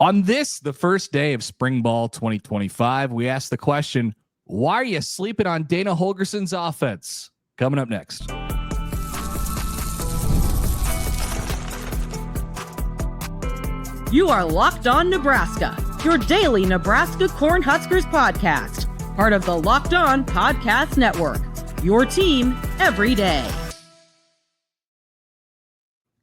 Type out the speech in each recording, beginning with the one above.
On this, the first day of spring ball 2025, we asked the question, why are you sleeping on Dana Holgorsen's offense? Coming up next. You are Locked On Nebraska, your daily Nebraska Cornhuskers podcast, part of the Locked On Podcast Network, your team every day.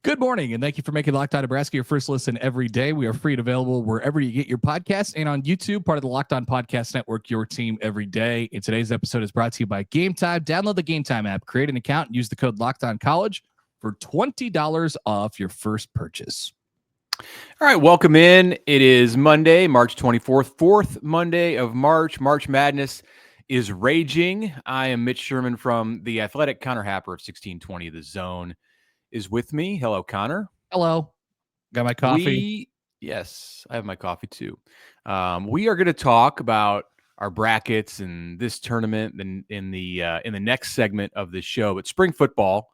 Good morning, and thank you for making Locked On Nebraska your first listen every day. We are free and available wherever you get your podcasts and on YouTube, part of the Locked On Podcast Network, your team every day. And today's episode is brought to you by Game Time. Download the Game Time app, create an account, and use the code LOCKEDONCollege for $20 off your first purchase. All right, welcome in. It is Monday, March 24th, fourth Monday of March. March Madness is raging. I am Mitch Sherman from The Athletic. Connor Happer of 1620 The Zone is with me. Hello, Connor. Hello. Got my coffee? Yes, I have my coffee too. We are going to talk about our brackets and this tournament in the next segment of this show. But spring football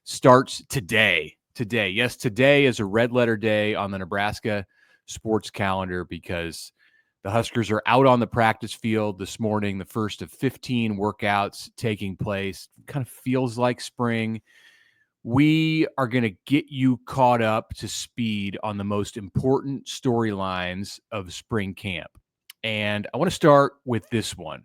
starts today. Yes, today is a red letter day on the Nebraska sports calendar because the Huskers are out on the practice field this morning, the first of 15 workouts taking place. Kind of feels like spring. We are going to get you caught up to speed on the most important storylines of spring camp. And I want to start with this one.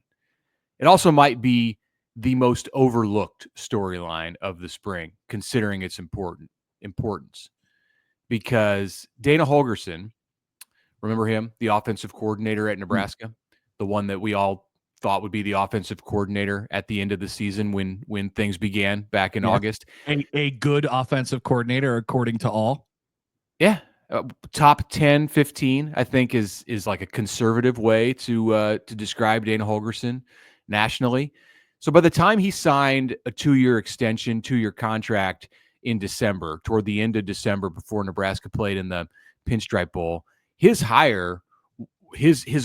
It also might be the most overlooked storyline of the spring, considering its importance. Because Dana Holgorsen, remember him, the offensive coordinator at Nebraska, the one that we all thought would be the offensive coordinator at the end of the season when things began back in August. A good offensive coordinator, according to all. Yeah. Top 10, 15, I think is like a conservative way to describe Dana Holgorsen nationally. So by the time he signed a 2-year extension, 2-year contract in December, toward the end of December before Nebraska played in the Pinstripe Bowl, his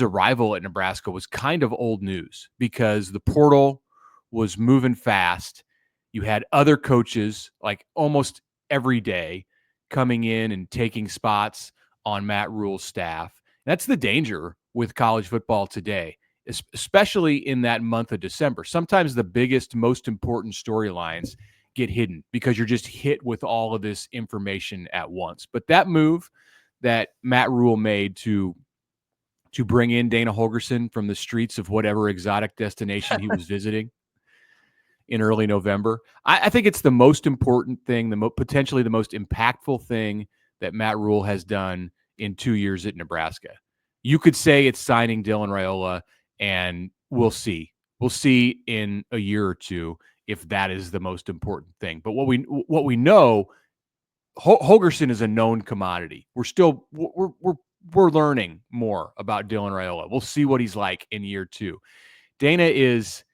arrival at Nebraska was kind of old news because the portal was moving fast. You had other coaches like almost every day coming in and taking spots on Matt Rhule's staff. That's the danger with college football today, especially in that month of December. Sometimes the biggest, most important storylines get hidden because you're just hit with all of this information at once. But that move that Matt Rhule made to bring in Dana Holgorsen from the streets of whatever exotic destination he was visiting in early November, I think it's the most important thing, potentially the most impactful thing that Matt Rhule has done in 2 years at Nebraska. You could say it's signing Dylan Raiola, and we'll see. We'll see in a year or two if that is the most important thing. But what we know, Holgorsen is a known commodity. We're learning more about Dylan Raiola. We'll see what he's like in year 2. Dana is,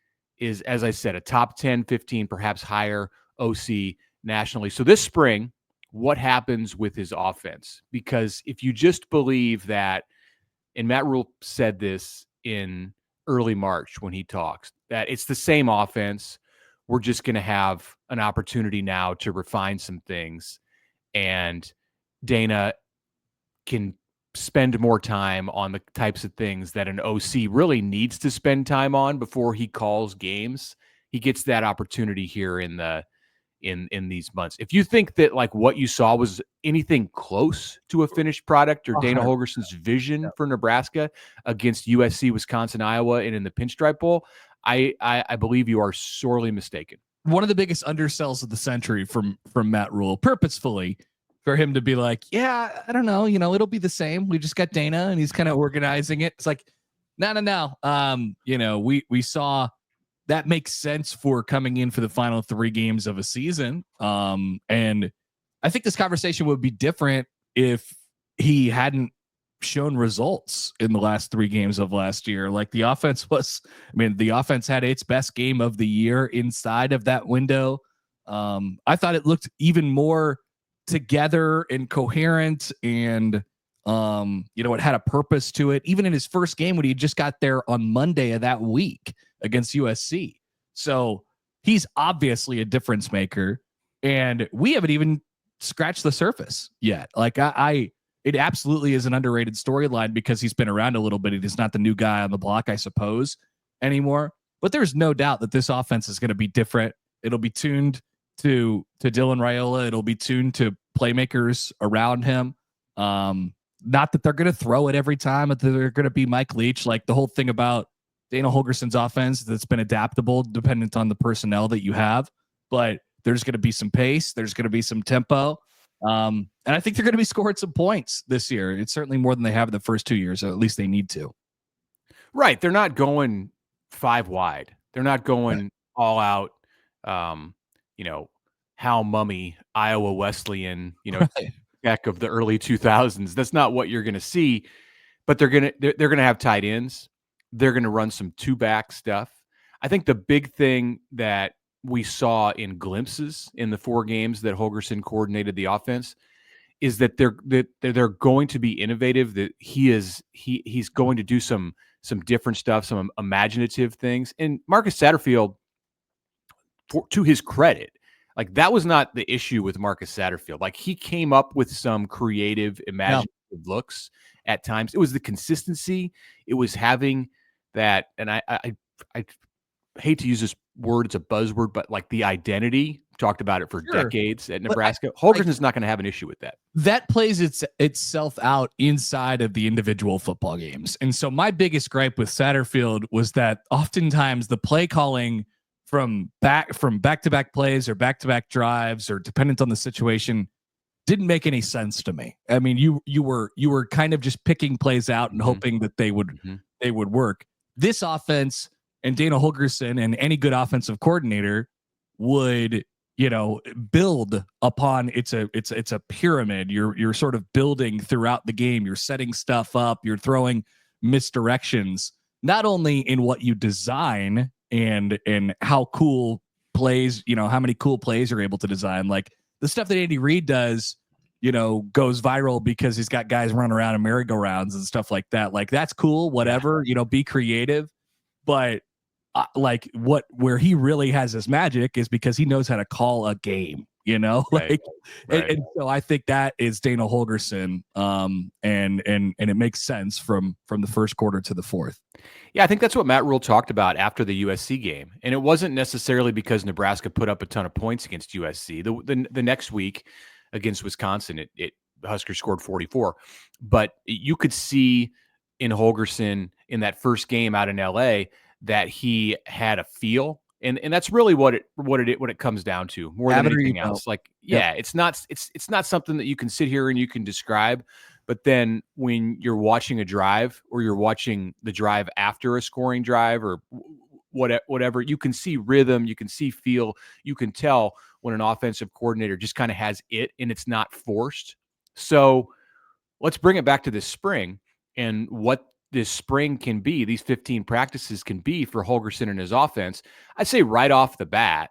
as I said, a top 10, 15, perhaps higher OC nationally. So this spring, what happens with his offense? Because if you just believe that, and Matt Rhule said this in early March when he talks, that it's the same offense, we're just going to have an opportunity now to refine some things, and Dana can spend more time on the types of things that an OC really needs to spend time on before he calls games. He gets that opportunity here in these months. If you think that like what you saw was anything close to a finished product or Dana Holgorsen's vision for Nebraska against USC, Wisconsin, Iowa, and in the Pinstripe Bowl, I believe you are sorely mistaken. One of the biggest undersells of the century from Matt Rhule, purposefully, for him to be like, yeah, I don't know, it'll be the same. We just got Dana and he's kind of organizing it. It's like, no. We saw that makes sense for coming in for the final 3 games of a season. And I think this conversation would be different if he hadn't shown results in the last 3 games of last year. Like the offense had its best game of the year inside of that window. I thought it looked even more together and coherent, and it had a purpose to it, even in his first game when he just got there on Monday of that week against USC. So he's obviously a difference maker, and we haven't even scratched the surface yet. Like it absolutely is an underrated storyline because he's been around a little bit. He's not the new guy on the block, I suppose, anymore. But there's no doubt that this offense is going to be different. It'll be tuned to Dylan Raiola. It'll be tuned to playmakers around him. Not that they're going to throw it every time, but they're going to be Mike Leach. Like the whole thing about Dana Holgorsen's offense, that's been adaptable dependent on the personnel that you have. But there's going to be some pace. There's going to be some tempo. And I think they're going to be scoring some points this year. It's certainly more than they have in the first 2 years, or at least they need to. Right. They're not going 5 wide. They're not going all out, Hal Mummy, Iowa Wesleyan, back of the early 2000s. That's not what you're going to see, but they're going to have tight ends. They're going to run some 2-back stuff. I think the big thing that we saw in glimpses in the 4 games that Holgorsen coordinated the offense is that they're going to be innovative, that he's going to do some different stuff, some imaginative things. And Marcus Satterfield, to his credit, like that was not the issue with Marcus Satterfield. Like he came up with some creative, imaginative looks at times. It was the consistency. It was having that, and I hate to use this word, it's a buzzword, but like the identity. Talked about it for decades at Nebraska. Holgorsen's not going to have an issue with that. That plays itself out inside of the individual football games. And so my biggest gripe with Satterfield was that oftentimes the play calling from back-to-back plays or back-to-back drives or dependent on the situation didn't make any sense to me. I mean, you were kind of just picking plays out and hoping that they would work. This offense and Dana Holgorsen and any good offensive coordinator would build upon it's a pyramid. You're sort of building throughout the game. You're setting stuff up. You're throwing misdirections, not only in what you design and how cool plays, how many cool plays you're able to design. Like the stuff that Andy Reid does, goes viral because he's got guys running around in merry-go-rounds and stuff like that. Like that's cool, whatever, be creative. But where he really has his magic is because he knows how to call a game, Right. And so I think that is Dana Holgorsen. And it makes sense from the first quarter to the fourth. Yeah, I think that's what Matt Rhule talked about after the USC game. And it wasn't necessarily because Nebraska put up a ton of points against USC. The next week against Wisconsin, the Huskers scored 44. But you could see in Holgorsen in that first game out in LA that he had a feel. And that's really what it comes down to more than anything else. Like, it's not something that you can sit here and you can describe. But then when you're watching a drive or you're watching the drive after a scoring drive or whatever, you can see rhythm, you can see feel, you can tell when an offensive coordinator just kind of has it and it's not forced. So let's bring it back to this spring and what this spring can be, these 15 practices can be for Holgorsen and his offense. I'd say right off the bat,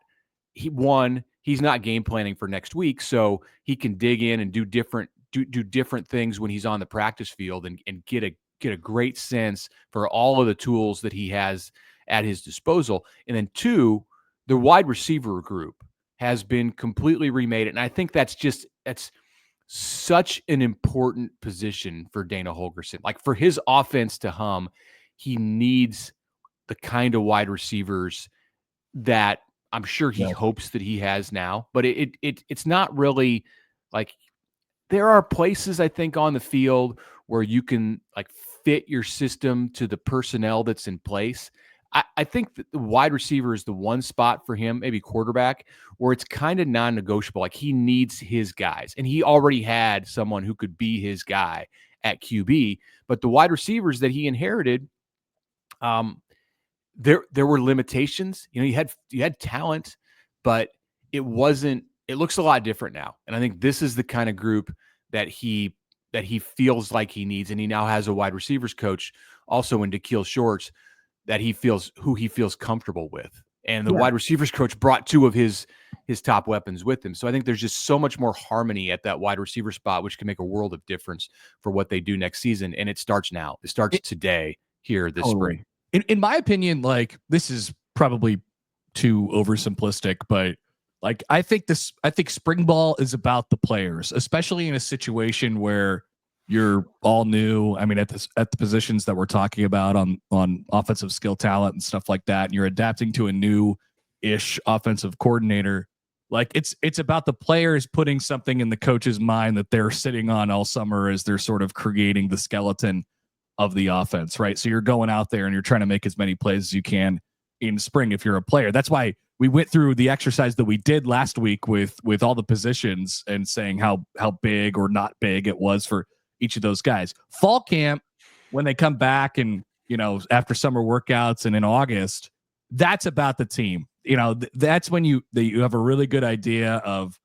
he's not game planning for next week, so he can dig in and do different things when he's on the practice field and get a great sense for all of the tools that he has at his disposal. And then 2, the wide receiver group has been completely remade. And I think that's such an important position for Dana Holgorsen. Like for his offense to hum, he needs the kind of wide receivers that I'm sure he hopes that he has now. But it's not really like there are places I think on the field where you can like fit your system to the personnel that's in place. I think that the wide receiver is the one spot for him, maybe quarterback, where it's kind of non-negotiable. Like he needs his guys, and he already had someone who could be his guy at QB. But the wide receivers that he inherited, there were limitations. You had talent, but it wasn't. It looks a lot different now, and I think this is the kind of group that he feels like he needs, and he now has a wide receivers coach also in Da'Keel Shorts that he feels comfortable with. And the wide receivers coach brought 2 of his top weapons with him. So I think there's just so much more harmony at that wide receiver spot, which can make a world of difference for what they do next season. And it starts now. It starts today here this spring. In my opinion, like this is probably too oversimplistic, but like I think spring ball is about the players, especially in a situation where You're all new. I mean, at the positions that we're talking about on offensive skill talent and stuff like that, and you're adapting to a new-ish offensive coordinator. Like it's about the players putting something in the coach's mind that they're sitting on all summer as they're sort of creating the skeleton of the offense, right? So you're going out there and you're trying to make as many plays as you can in spring if you're a player. That's why we went through the exercise that we did last week with all the positions and saying how big or not big it was for each of those guys. Fall camp, when they come back and, after summer workouts and in August, that's about the team. That's when you have a really good idea of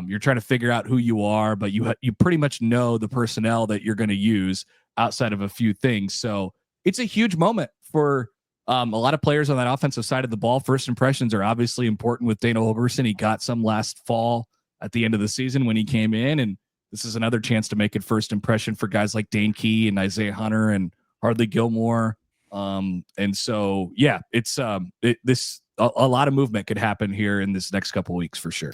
you're trying to figure out who you are, but you pretty much know the personnel that you're going to use outside of a few things. So it's a huge moment for a lot of players on that offensive side of the ball. First impressions are obviously important with Dana Holgorsen. He got some last fall at the end of the season when he came in, and this is another chance to make it first impression for guys like Dane Key and Isaiah Hunter and Hardly Gilmore. And so, yeah, it's a lot of movement could happen here in this next couple of weeks for sure.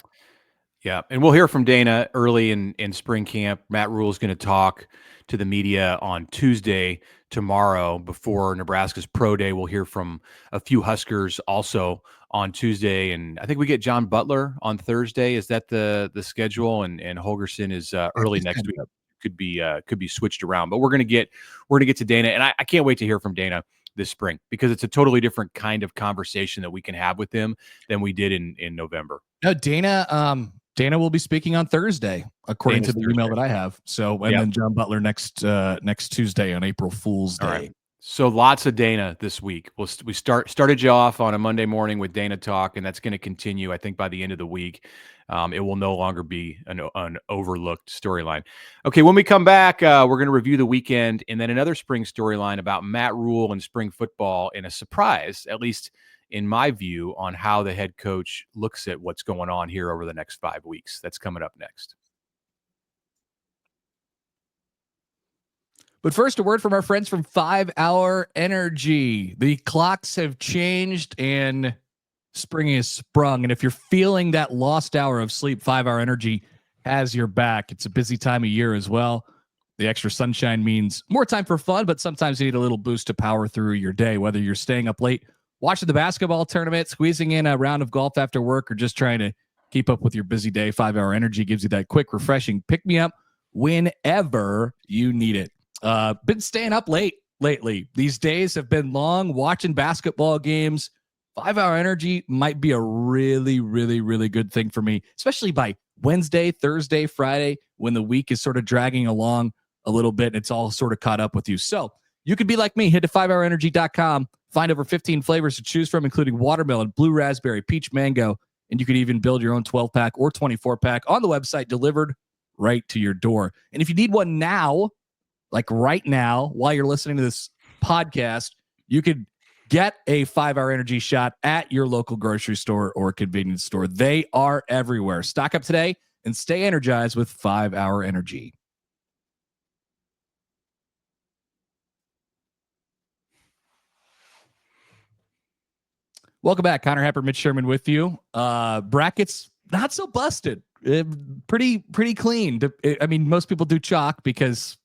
Yeah, and we'll hear from Dana early in spring camp. Matt Rhule is going to talk to the media on Tuesday, tomorrow, before Nebraska's pro day. We'll hear from a few Huskers also on Tuesday, and I think we get John Butler on Thursday. Is that the schedule? And Holgorsen is early next week. Could be switched around, but we're gonna get to Dana, and I can't wait to hear from Dana this spring because it's a totally different kind of conversation that we can have with him than we did in November. No, Dana will be speaking on Thursday, according to the email that I have. So, and then John Butler next Tuesday on April Fool's Day. All right. So lots of Dana this week. We started you off on a Monday morning with Dana talk, and that's going to continue. I think by the end of the week, it will no longer be an overlooked storyline. Okay, when we come back, we're going to review the weekend and then another spring storyline about Matt Rhule and spring football, and a surprise, at least in my view, on how the head coach looks at what's going on here over the next 5 weeks. That's coming up next. But first, a word from our friends from 5 Hour Energy. The clocks have changed and spring is sprung. And if you're feeling that lost hour of sleep, 5 Hour Energy has your back. It's a busy time of year as well. The extra sunshine means more time for fun, but sometimes you need a little boost to power through your day, whether you're staying up late watching the basketball tournament, squeezing in a round of golf after work, or just trying to keep up with your busy day. 5 Hour Energy gives you that quick, refreshing pick-me-up whenever you need it. Been staying up late lately. These days have been long, watching basketball games. 5 Hour Energy might be a really, really, really good thing for me, especially by Wednesday, Thursday, Friday, when the week is sort of dragging along a little bit and it's all sort of caught up with you. So you could be like me. Head to 5hourenergy.com. Find over 15 flavors to choose from, including watermelon, blue raspberry, peach mango, and you could even build your own 12-pack or 24-pack on the website, delivered right to your door. And if you need one now, like right now, while you're listening to this podcast, you could get a 5 Hour Energy shot at your local grocery store or convenience store. They are everywhere. Stock up today and stay energized with 5 Hour Energy. Welcome back. Connor Hepper, Mitch Sherman with you. Brackets, not so busted. Pretty clean. I mean, most people do chalk because,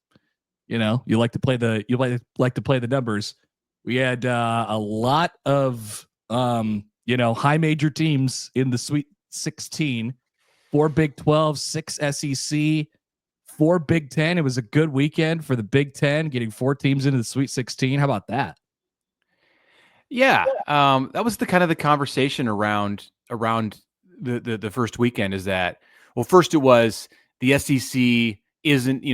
you like to play the numbers. We had a lot of, high major teams in the Sweet 16, 4 Big 12, 6 SEC, 4 Big 10. It was a good weekend for the Big 10, getting 4 teams into the Sweet 16. How about that? Yeah, that was the kind of the conversation around the first weekend. Is that, well, first it was the SEC isn't,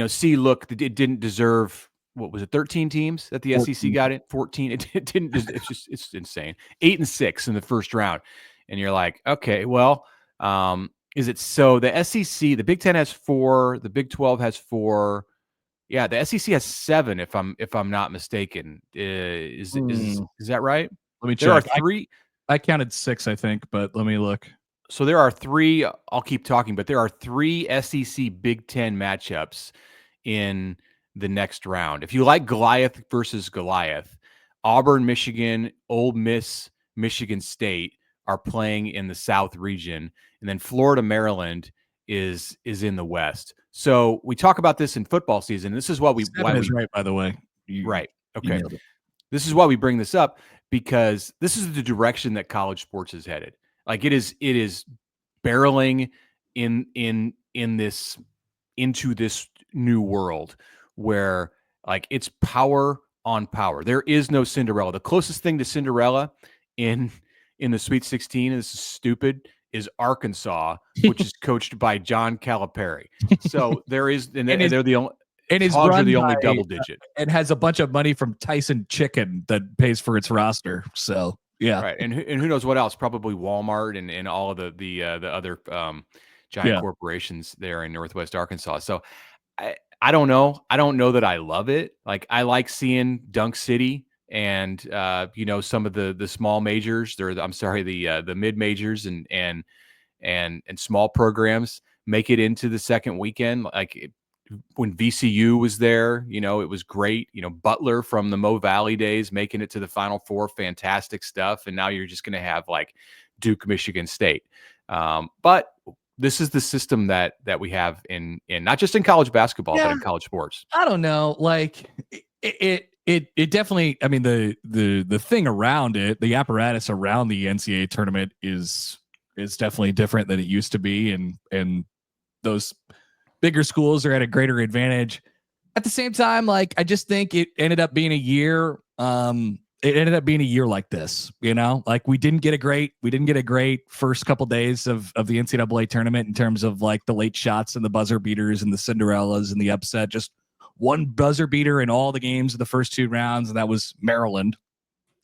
look, it didn't deserve, what was it, 13 teams that the 14. SEC got it, 14. It didn't. It's insane. 8 and 6 in the first round, and you're like, okay, well, is it so? The SEC, the Big 10 has 4, the Big 12 has 4. Yeah, the SEC has 7, if I'm not mistaken. Is that right? Let me check. There are 3. I counted 6, I think, but let me look. So there are 3. I'll keep talking, but there are 3 SEC Big 10 matchups in the next round. If you like Goliath versus Goliath, Auburn, Michigan, Ole Miss, Michigan State are playing in the South region, and then Florida, Maryland is in the West. So we talk about this in football season. This is why we right, by the way. Right. You Okay. nailed it. This is why we bring this up, because this is the direction that college sports is headed. Like it is barreling into this new world where like it's power on power. There is no Cinderella. The closest thing to Cinderella in the Sweet 16, and this is stupid, is Arkansas, which is coached by John Calipari. So there is, and they're the only. And his Hogs are the run only by, double digit. And has a bunch of money from Tyson Chicken that pays for its roster. So yeah, right. And who knows what else? Probably Walmart and all of the other giant corporations there in Northwest Arkansas. So I don't know. I don't know that I love it. Like I like seeing Dunk City and some of the small majors. The mid majors and small programs make it into the second weekend. Like when VCU was there, it was great. Butler from the Mo Valley days making it to the Final Four, fantastic stuff. And now you're just going to have like Duke, Michigan State. But this is the system that we have in not just in college basketball, but in college sports. I don't know. Like it definitely. I mean, the thing around it, the apparatus around the NCAA tournament is definitely different than it used to be, and those bigger schools are at a greater advantage. At the same time, like I just think it ended up being a year. It ended up being a year like this, like we didn't get a great first couple days of the NCAA tournament in terms of like the late shots and the buzzer beaters and the Cinderellas and the upset. Just one buzzer beater in all the games of the first two rounds, and that was Maryland.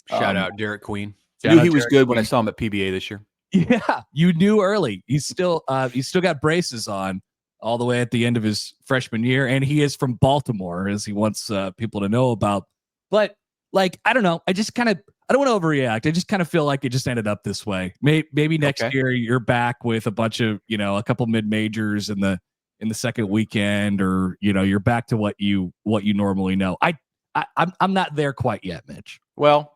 Shout out Derek Queen. Knew he was good when I saw him at PBA this year. Yeah, you knew early. He's still got braces on all the way at the end of his freshman year, and he is from Baltimore, as he wants people to know about. But like, I don't know. I don't want to overreact. I just kind of feel like it just ended up this way. Maybe next year you're back with a bunch of a couple mid majors in the second weekend, or you're back to what you normally know. I'm not there quite yet, Mitch. Well,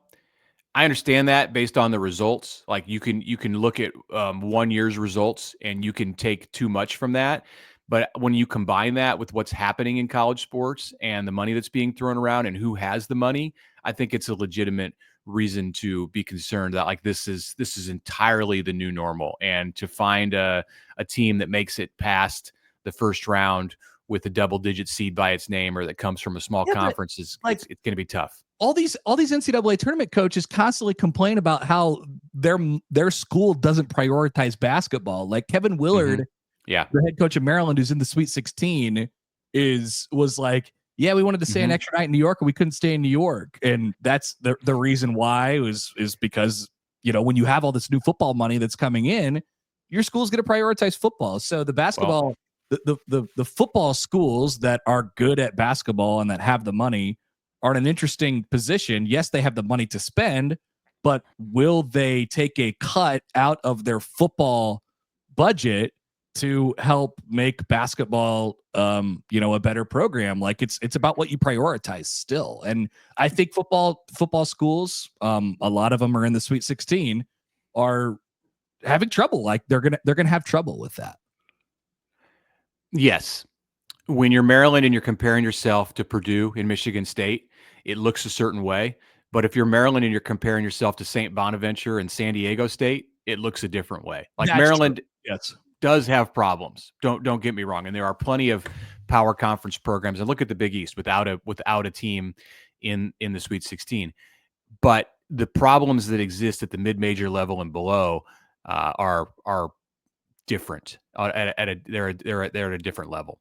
I understand that based on the results. Like you can look at 1 year's results and you can take too much from that. But when you combine that with what's happening in college sports and the money that's being thrown around and who has the money, I think it's a legitimate reason to be concerned that like this is entirely the new normal. And to find a team that makes it past the first round with a double-digit seed by its name, or that comes from a small conference, it's going to be tough. All these NCAA tournament coaches constantly complain about how their school doesn't prioritize basketball. Like Kevin Willard, the head coach of Maryland, who's in the Sweet 16, was like, yeah, we wanted to stay an extra night in New York, and we couldn't stay in New York, and that's the reason why is because when you have all this new football money that's coming in, your school's going to prioritize football. So the basketball, the football schools that are good at basketball and that have the money are in an interesting position. Yes, they have the money to spend, but will they take a cut out of their football budget to help make basketball, a better program? Like it's about what you prioritize still. And I think football schools, a lot of them are in the Sweet 16, are having trouble. Like they're gonna have trouble with that. Yes. When you're Maryland and you're comparing yourself to Purdue and Michigan State, it looks a certain way. But if you're Maryland and you're comparing yourself to St. Bonaventure and San Diego State, it looks a different way. Like that's Maryland does have problems. Don't get me wrong. And there are plenty of power conference programs. And look at the Big East without a team in the Sweet 16. But the problems that exist at the mid-major level and below are different. They're at a different level.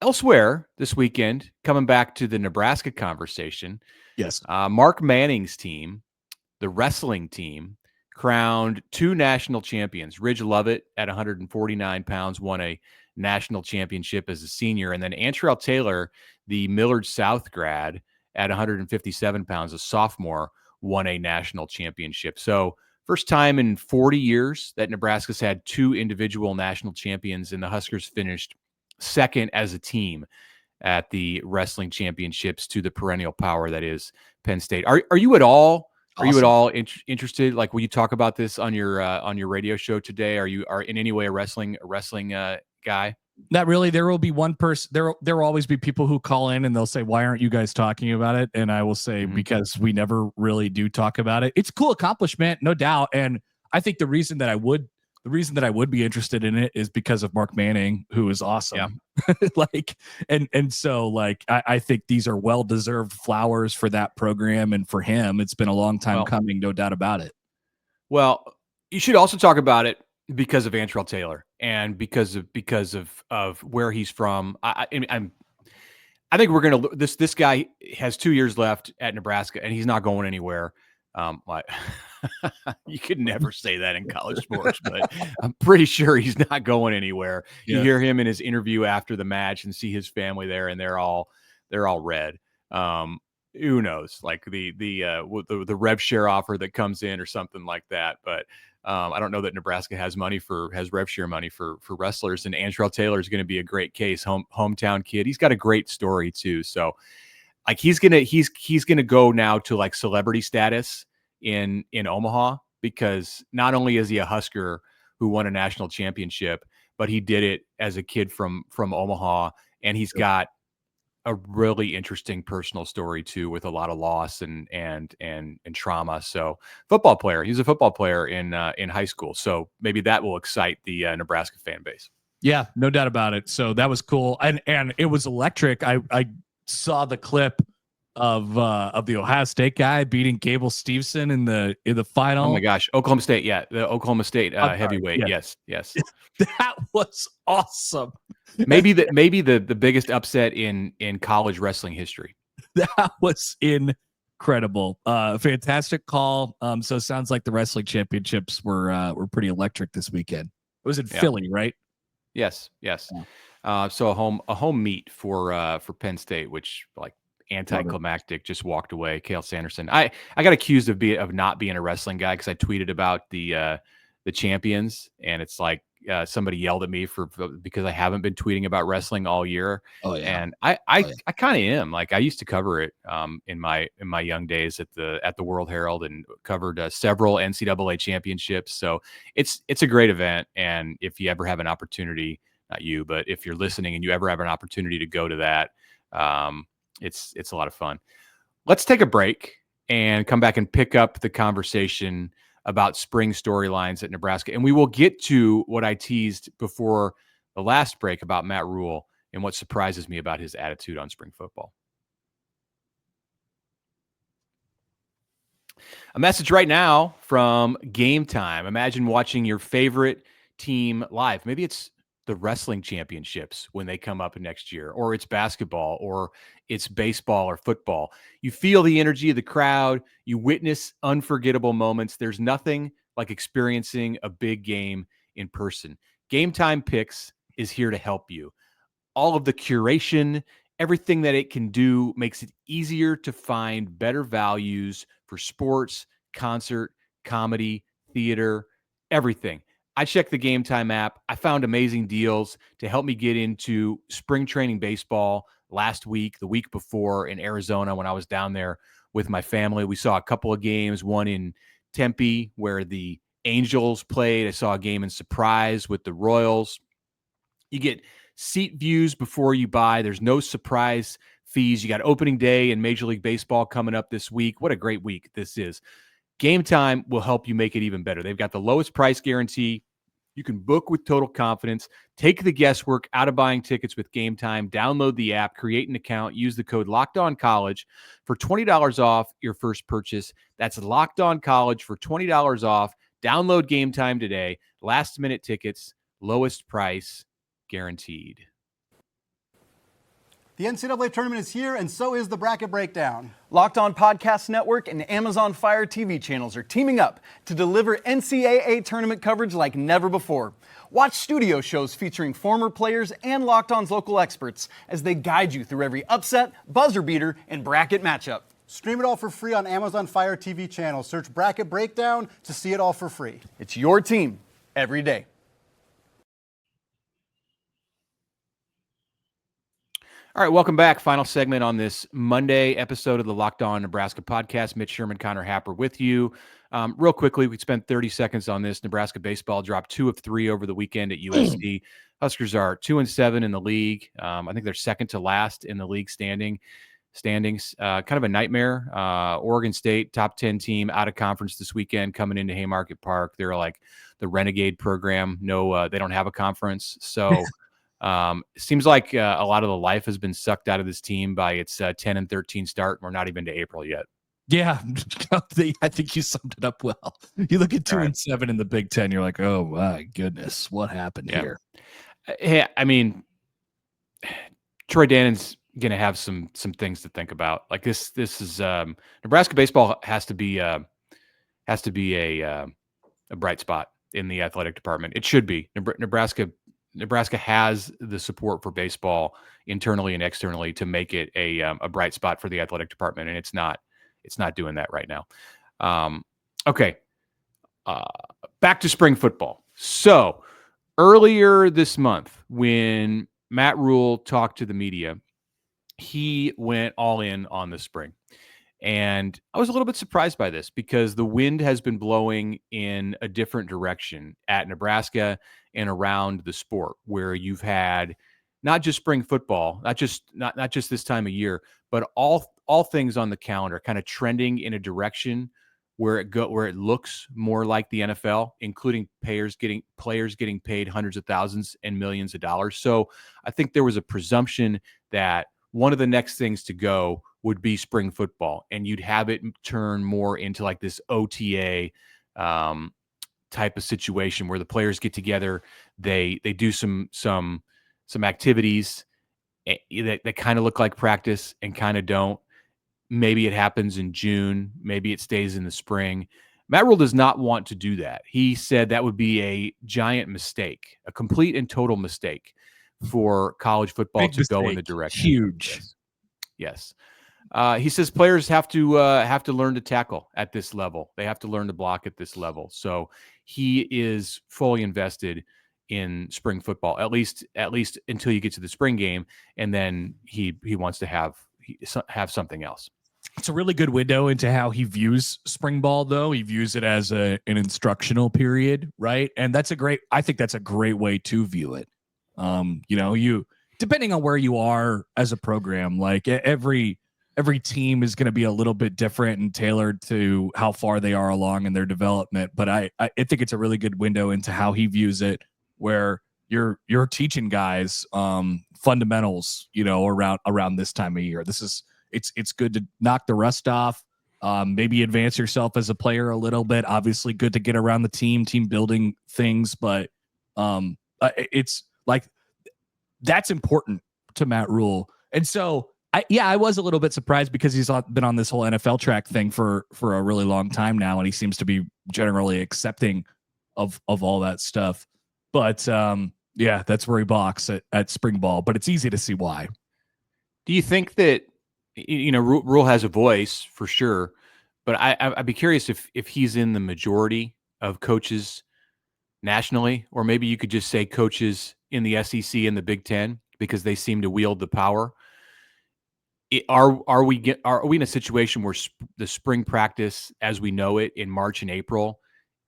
Elsewhere this weekend, coming back to the Nebraska conversation, Mark Manning's team, the wrestling team, crowned two national champions. Ridge Lovett at 149 pounds won a national championship as a senior, and then Antrell Taylor, the Millard South grad, at 157 pounds, a sophomore, won a national championship. So first time in 40 years that Nebraska's had two individual national champions, and the Huskers finished second as a team at the wrestling championships to the perennial power that is Penn State. Are you at all interested? Like, will you talk about this on your radio show today? Are in any way a wrestling guy? Not really. There will be one person. There will always be people who call in and they'll say, "Why aren't you guys talking about it?" And I will say, because we never really do talk about it. It's a cool accomplishment, no doubt. And I think the reason that I would be interested in it is because of Mark Manning, who is awesome. Yeah. So I think these are well-deserved flowers for that program and for him. It's been a long time coming, no doubt about it. Well, you should also talk about it because of Antrell Taylor and because of where he's from. I think we're gonna this guy has 2 years left at Nebraska and he's not going anywhere. You could never say that in college sports, but I'm pretty sure he's not going anywhere. Yeah. You hear him in his interview after the match and see his family there, and they're all red. Who knows? Like the rev share offer that comes in or something like that. But I don't know that Nebraska has rev share money for wrestlers, and Antrell Taylor is going to be a great case. Hometown kid. He's got a great story too. So like he's gonna go now to like celebrity status in Omaha, because not only is he a Husker who won a national championship, but he did it as a kid from Omaha, and he's got a really interesting personal story too, with a lot of loss and trauma. So football player, he's a football player in high school. So maybe that will excite the Nebraska fan base. Yeah, no doubt about it. So that was cool. And it was electric. I saw the clip of the Ohio State guy beating Gable Steveson in the final. Oh my gosh, Oklahoma State, yeah, the Oklahoma State heavyweight, yes. That was awesome. Maybe the biggest upset in college wrestling history. That was incredible. Fantastic call. So it sounds like the wrestling championships were pretty electric this weekend. It was in Philly, right? Yes. Yeah. So a home meet for Penn State, which like anticlimactic, just walked away. Cale Sanderson. I got accused of not being a wrestling guy because I tweeted about the champions, and it's like somebody yelled at me because I haven't been tweeting about wrestling all year. Oh yeah. And I kind of am. Like I used to cover it in my young days at the World Herald, and covered several NCAA championships. So it's a great event, and if you ever have an opportunity, not you, but if you're listening and you ever have an opportunity to go to that, it's a lot of fun. Let's take a break and come back and pick up the conversation about spring storylines at Nebraska. And we will get to what I teased before the last break about Matt Rhule and what surprises me about his attitude on spring football. A message right now from Game Time. Imagine watching your favorite team live. Maybe it's the wrestling championships when they come up next year, or it's basketball, or it's baseball or football. You feel the energy of the crowd. You witness unforgettable moments. There's nothing like experiencing a big game in person. Game Time Picks is here to help you. All of the curation, everything that it can do makes it easier to find better values for sports, concert, comedy, theater, everything. I checked the Game Time app. I found amazing deals to help me get into spring training baseball last week, the week before in Arizona when I was down there with my family. We saw a couple of games, one in Tempe where the Angels played. I saw a game in Surprise with the Royals. You get seat views before you buy. There's no surprise fees. You got opening day in Major League Baseball coming up this week. What a great week this is. Game Time will help you make it even better. They've got the lowest price guarantee. You can book with total confidence. Take the guesswork out of buying tickets with Game Time. Download the app, create an account, use the code LOCKEDONCollege for $20 off your first purchase. That's Locked On College for $20 off. Download Game Time today. Last minute tickets, lowest price guaranteed. The NCAA tournament is here, and so is the Bracket Breakdown. Locked On Podcast Network and Amazon Fire TV channels are teaming up to deliver NCAA tournament coverage like never before. Watch studio shows featuring former players and Locked On's local experts as they guide you through every upset, buzzer beater, and bracket matchup. Stream it all for free on Amazon Fire TV channel. Search Bracket Breakdown to see it all for free. It's your team every day. All right, welcome back. Final segment on this Monday episode of the Locked On Nebraska podcast. Mitch Sherman, Connor Happer with you. Real quickly, we spent 30 seconds on this. Nebraska baseball dropped 2 of 3 over the weekend at USC. Huskers are 2-7 in the league. I think they're second to last in the league standings. Kind of a nightmare. Oregon State, top 10 team, out of conference this weekend, coming into Haymarket Park. They're like the Renegade program. No, they don't have a conference. So it seems like a lot of the life has been sucked out of this team by its 10-13 start. We're not even to April yet. Yeah, I think you summed it up well. You look at 2-7 in the Big Ten, you're like, oh my goodness, what happened here? Hey, I mean, Troy Dannon's going to have some things to think about. Like this is Nebraska baseball has to be a bright spot in the athletic department. It should be. Nebraska has the support for baseball internally and externally to make it a bright spot for the athletic department, and it's not doing that right now. Okay. Back to spring football. So earlier this month, when Matt Rhule talked to the media, he went all in on the spring. And I was a little bit surprised by this because the wind has been blowing in a different direction at Nebraska and around the sport, where you've had not just spring football, not just this time of year, but all things on the calendar kind of trending in a direction where it looks more like the NFL, including players getting paid hundreds of thousands and millions of dollars. So I think there was a presumption that one of the next things to go would be spring football, and you'd have it turn more into like this OTA type of situation where the players get together, they do some activities that kind of look like practice and kind of don't. Maybe it happens in June. Maybe it stays in the spring. Matt Rhule does not want to do that. He said that would be a giant mistake, a complete and total mistake for college football to go in the direction. Huge. Yes. He says players have to learn to tackle at this level. They have to learn to block at this level. So he is fully invested in spring football, at least until you get to the spring game, and then he wants to have something else. It's a really good window into how he views spring ball, though. He views it as an instructional period, right? And I think that's a great way to view it. You depending on where you are as a program, like every team is going to be a little bit different and tailored to how far they are along in their development. But I think it's a really good window into how he views it, where you're teaching guys fundamentals, around this time of year. It's good to knock the rust off, maybe advance yourself as a player a little bit. Obviously good to get around the team building things, but it's like that's important to Matt Rhule. And so I was a little bit surprised because he's been on this whole NFL track thing for a really long time now, and he seems to be generally accepting of all that stuff. But that's where he balks at spring ball. But it's easy to see why. Do you think that Rhule has a voice for sure, but I'd be curious if he's in the majority of coaches nationally, or maybe you could just say coaches in the SEC and the Big Ten, because they seem to wield the power. Are we in a situation where the spring practice as we know it in March and April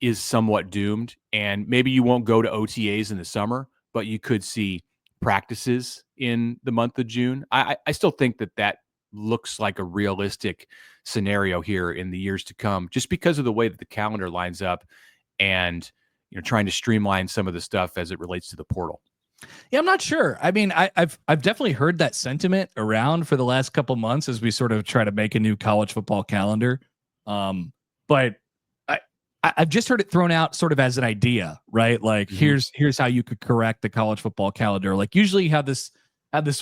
is somewhat doomed, and maybe you won't go to OTAs in the summer, but you could see practices in the month of June? I still think that looks like a realistic scenario here in the years to come, just because of the way that the calendar lines up and trying to streamline some of the stuff as it relates to the portal. Yeah, I'm not sure. I mean, I've definitely heard that sentiment around for the last couple months as we sort of try to make a new college football calendar. But I've just heard it thrown out sort of as an idea, right? Like here's how you could correct the college football calendar. Like usually how this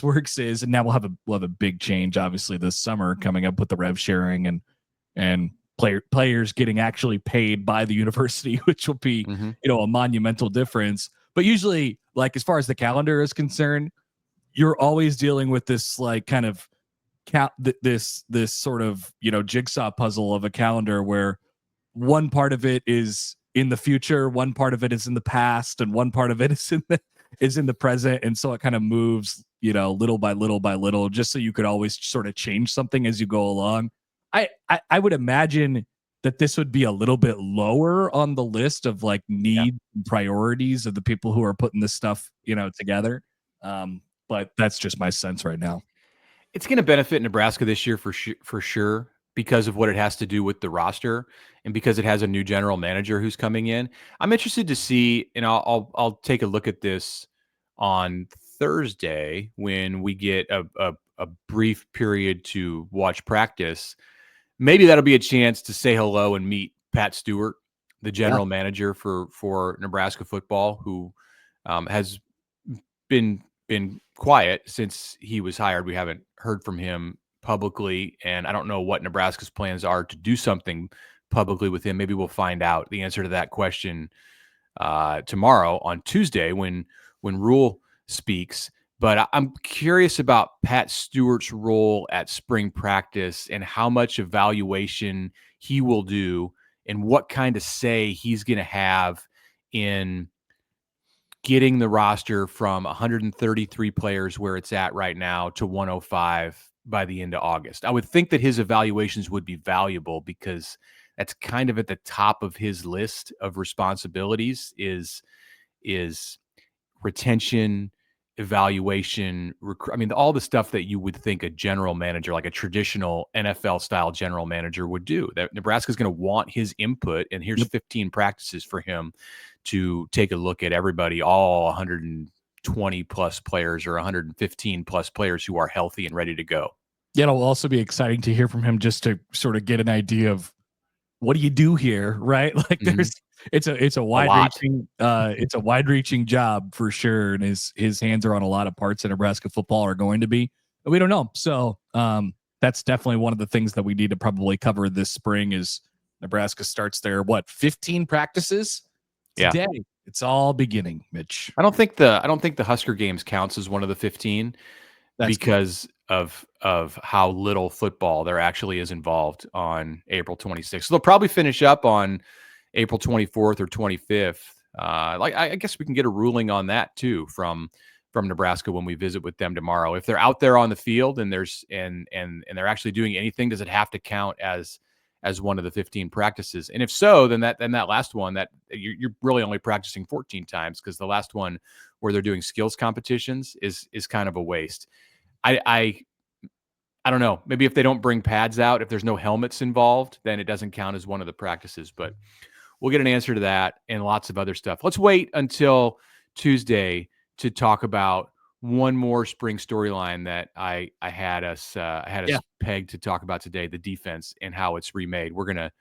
works is, and now we'll have a big change obviously this summer coming up with the rev sharing and players getting actually paid by the university, which will be a monumental difference. But usually, like as far as the calendar is concerned, you're always dealing with this like kind of this sort of jigsaw puzzle of a calendar where one part of it is in the future, one part of it is in the past, and one part of it is in the present, and so it kind of moves little by little, just so you could always sort of change something as you go along. I would imagine that this would be a little bit lower on the list of like need priorities of the people who are putting this stuff, together. But that's just my sense right now. It's going to benefit Nebraska this year for sure because of what it has to do with the roster and because it has a new general manager who's coming in. I'm interested to see, and I'll take a look at this on Thursday when we get a brief period to watch practice. Maybe that'll be a chance to say hello and meet Pat Stewart, the general manager for Nebraska football, who has been quiet since he was hired. We haven't heard from him publicly, and I don't know what Nebraska's plans are to do something publicly with him. Maybe we'll find out the answer to that question tomorrow on Tuesday when Rhule speaks. But I'm curious about Pat Stewart's role at spring practice and how much evaluation he will do and what kind of say he's going to have in getting the roster from 133 players where it's at right now to 105 by the end of August. I would think that his evaluations would be valuable because that's kind of at the top of his list of responsibilities is retention, evaluation, all the stuff that you would think a general manager, like a traditional NFL style general manager would do. That Nebraska's going to want his input, and here's 15 practices for him to take a look at everybody, all 120 plus players or 115 plus players who are healthy and ready to go. Yeah, it'll also be exciting to hear from him just to sort of get an idea of what do you do here, right? Like it's a wide reaching job for sure, and his hands are on a lot of parts of Nebraska football are going to be. But we don't know, so that's definitely one of the things that we need to probably cover this spring. Is Nebraska starts their 15 practices today? Yeah. It's all beginning, Mitch. I don't think the Husker games counts as one of the 15 because of how little football there actually is involved on April 26th. So they'll probably finish up on April 24th or 25th. I guess we can get a ruling on that too from Nebraska when we visit with them tomorrow. If they're out there on the field and they're actually doing anything, does it have to count as one of the 15 practices? And if so, then that last one that you're really only practicing 14 times, because the last one where they're doing skills competitions is kind of a waste. I don't know. Maybe if they don't bring pads out, if there's no helmets involved, then it doesn't count as one of the practices. But we'll get an answer to that and lots of other stuff. Let's wait until Tuesday to talk about one more spring storyline that I had us pegged to talk about today: the defense and how it's remade. We're gonna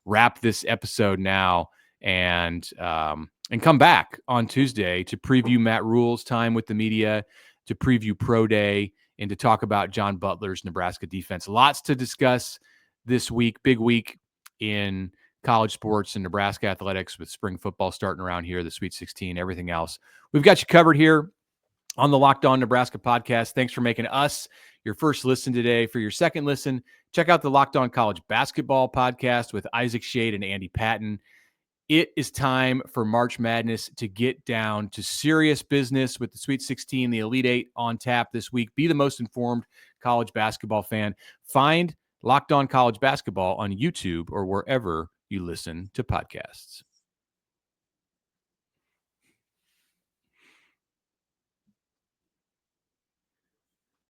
wrap this episode now and come back on Tuesday to preview Matt Rhule's time with the media, to preview Pro Day, and to talk about John Butler's Nebraska defense. Lots to discuss this week. Big week in college sports and Nebraska athletics with spring football starting around here, the Sweet 16, everything else. We've got you covered here on the Locked On Nebraska podcast. Thanks for making us your first listen today. For your second listen, check out the Locked On College Basketball podcast with Isaac Shade and Andy Patton. It is time for March Madness to get down to serious business with the Sweet 16, the Elite Eight on tap this week. Be the most informed college basketball fan. Find Locked On College Basketball on YouTube or wherever you listen to podcasts.